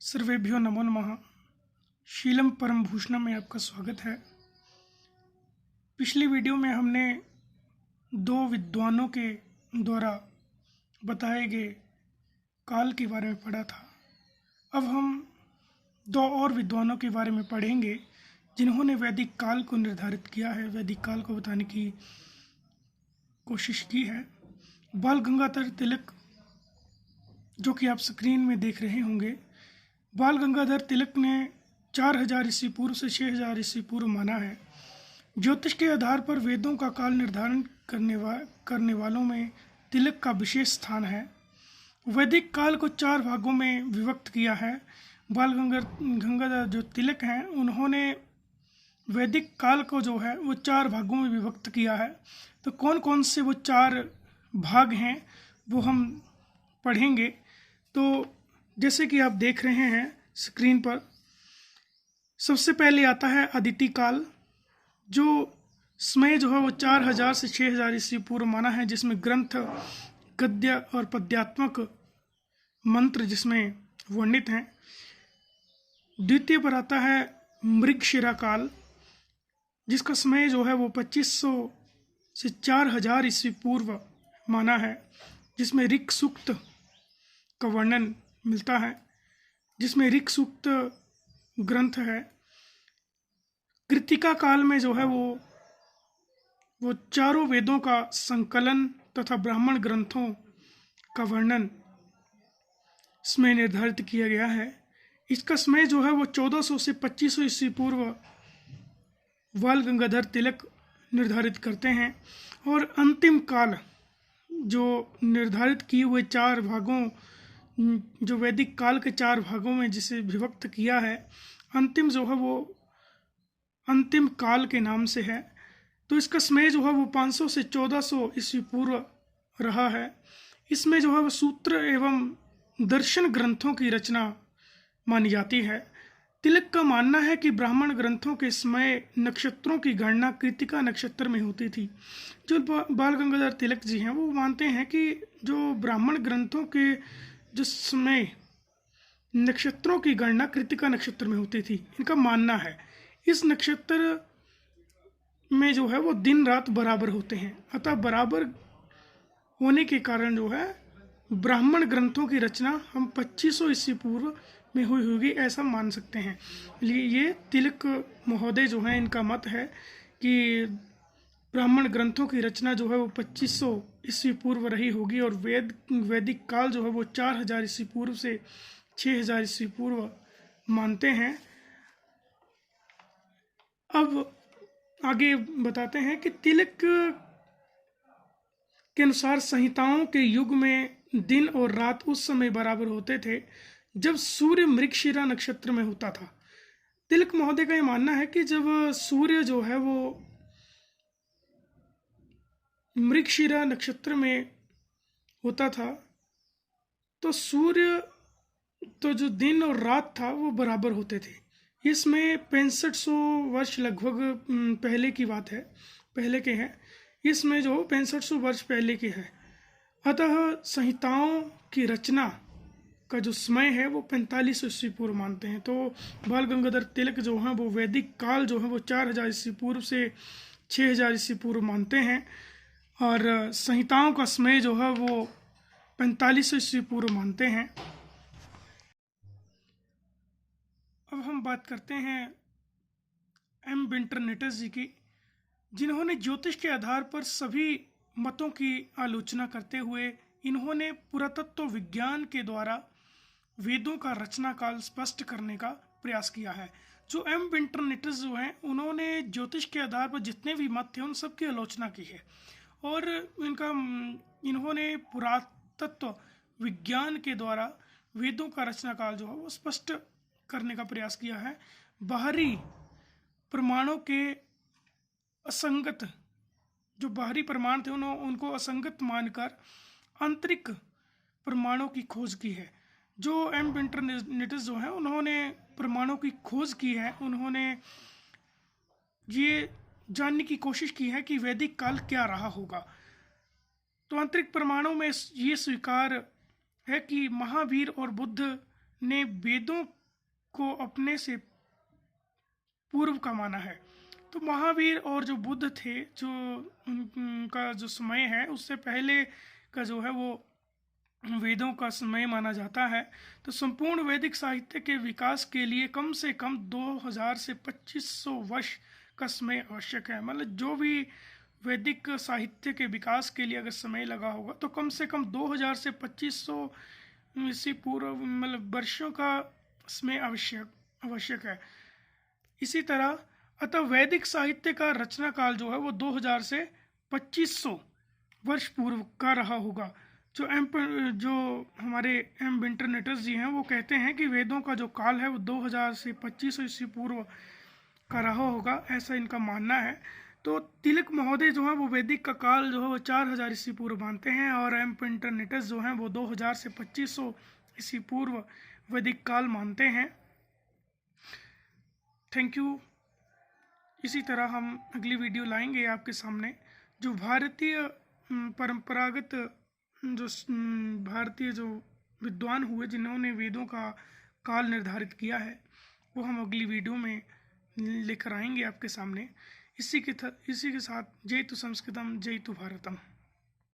सर्वेभ्यो नमो नमः। शीलम परम भूषणम में आपका स्वागत है। पिछली वीडियो में हमने दो विद्वानों के द्वारा बताए गए काल के बारे में पढ़ा था। अब हम दो और विद्वानों के बारे में पढ़ेंगे जिन्होंने वैदिक काल को निर्धारित किया है, वैदिक काल को बताने की कोशिश की है। बाल गंगाधर तिलक, जो कि आप स्क्रीन में देख रहे होंगे, बाल गंगाधर तिलक ने 4000 ईस्वी पूर्व से 6000 ईस्वी पूर्व माना है। ज्योतिष के आधार पर वेदों का काल निर्धारण करने वालों में तिलक का विशेष स्थान है। वैदिक काल को 4 भागों में विभक्त किया है। बाल गंगाधर जो तिलक हैं, उन्होंने वैदिक काल को जो है वो 4 भागों में विभक्त किया है। तो कौन कौन से वो 4 भाग हैं वो हम पढ़ेंगे। तो जैसे कि आप देख रहे हैं स्क्रीन पर, सबसे पहले आता है अदिति काल, जो समय जो है वो 4000 से 6000 ईस्वी पूर्व माना है, जिसमें ग्रंथ, गद्य और पद्यात्मक मंत्र जिसमें वर्णित हैं। द्वितीय पर आता है मृगशिरा काल, जिसका समय जो है वो 2500 से 4000 ईस्वी पूर्व माना है, जिसमें ऋक् सूक्त का वर्णन मिलता है, जिसमें ऋक् सूक्त ग्रंथ है। कृतिका काल में जो है वो चारों वेदों का संकलन तथा ब्राह्मण ग्रंथों का वर्णन इसमें निर्धारित किया गया है। इसका समय जो है वो 1400 से 2500 ईस्वी पूर्व बाल गंगाधर तिलक निर्धारित करते हैं। और अंतिम काल जो निर्धारित किए हुए 4 भागों, जो वैदिक काल के 4 भागों में जिसे विभक्त किया है, अंतिम जो है वो अंतिम काल के नाम से है। तो इसका समय जो है वो 500 से 1400 ईस्वी पूर्व रहा है। इसमें जो है वो सूत्र एवं दर्शन ग्रंथों की रचना मानी जाती है। तिलक का मानना है कि ब्राह्मण ग्रंथों के समय नक्षत्रों की गणना कृतिका नक्षत्र में होती थी। जो बाल गंगाधर तिलक जी हैं वो मानते हैं कि जो ब्राह्मण ग्रंथों के जो समय नक्षत्रों की गणना कृतिका नक्षत्र में होती थी, इनका मानना है। इस नक्षत्र में जो है वो दिन रात बराबर होते हैं, अतः बराबर होने के कारण जो है ब्राह्मण ग्रंथों की रचना हम 2500 ईस्वी पूर्व में हुई होगी, ऐसा मान सकते हैं। ये तिलक महोदय जो है, इनका मत है कि ब्राह्मण ग्रंथों की रचना जो है वो 2500 ईस्वी पूर्व रही होगी, और वैदिक काल जो है वो 4000 ईस्वी पूर्व से 6000 ईस्वी पूर्व मानते हैं। अब आगे बताते हैं कि तिलक के अनुसार संहिताओं के युग में दिन और रात उस समय बराबर होते थे जब सूर्य मृगशिरा नक्षत्र में होता था। तिलक महोदय का यह मानना है कि जब सूर्य जो है वो मृगशिरा नक्षत्र में होता था तो तो जो दिन और रात था वो बराबर होते थे। इसमें 6500 वर्ष लगभग पहले की बात है, पहले के हैं। इसमें जो 6500 वर्ष पहले के है, अतः संहिताओं की रचना का जो समय है वो 4500 ईस्वी पूर्व मानते हैं। तो बाल गंगाधर तिलक जो है वो वैदिक काल जो है वो 4000 ईस्वी पूर्व से 6000 ईस्वी पूर्व मानते हैं, और संहिताओं का समय जो है वो 4500 ईस्वी पूर्व मानते हैं। अब हम बात करते हैं एम विंटरनिटस जी की, जिन्होंने ज्योतिष के आधार पर सभी मतों की आलोचना करते हुए इन्होंने पुरातत्व विज्ञान के द्वारा वेदों का रचना काल स्पष्ट करने का प्रयास किया है। जो एम विंटरनिटस जो हैं, उन्होंने ज्योतिष के आधार पर जितने भी मत थे उन सब की आलोचना की है, और इन्होंने पुरातत्व विज्ञान के द्वारा वेदों का रचना काल जो है वो स्पष्ट करने का प्रयास किया है। बाहरी प्रमाणों के असंगत, जो बाहरी प्रमाण थे उनको असंगत मानकर आंतरिक प्रमाणों की खोज की है। जो एम विंटरनिटस जो है उन्होंने प्रमाणों की खोज की है, उन्होंने ये जानने की कोशिश की है कि वैदिक काल क्या रहा होगा। तो आंतरिक प्रमाणों में ये स्वीकार है कि महावीर और बुद्ध ने वेदों को अपने से पूर्व का माना है। तो महावीर और जो बुद्ध थे, जो उनका जो समय है उससे पहले का जो है वो वेदों का समय माना जाता है। तो संपूर्ण वैदिक साहित्य के विकास के लिए कम से कम 2000 से 2500 वर्ष का समय आवश्यक है। मतलब जो भी वैदिक साहित्य के विकास के लिए अगर समय लगा होगा तो कम से कम 2000 से 2500 ईस्वी पूर्व मतलब वर्षों का समय आवश्यक है। इसी तरह अतः वैदिक साहित्य का रचना काल जो है वो 2000 से 2500 वर्ष पूर्व का रहा होगा। जो हमारे एम विंटरनेटर्स जी हैं वो कहते हैं कि वेदों का जो काल है वो 2000 से 2500 ईस्वी पूर्व का रहा होगा, ऐसा इनका मानना है। तो तिलक महोदय जो है वो वैदिक का काल जो है वो 4000 ईस्वी पूर्व मानते हैं, और एम विंटरनेटर्स जो हैं वो 2000 से 2500 ईस्वी पूर्व वैदिक काल मानते हैं। Thank you. इसी तरह हम अगली वीडियो लाएंगे आपके सामने, जो भारतीय परंपरागत भारतीय जो विद्वान हुए जिन्होंने वेदों का काल निर्धारित किया है, वो हम अगली वीडियो में लेकर आएंगे आपके सामने। इसी के साथ जय तु संस्कृतम, जय तु भारतम।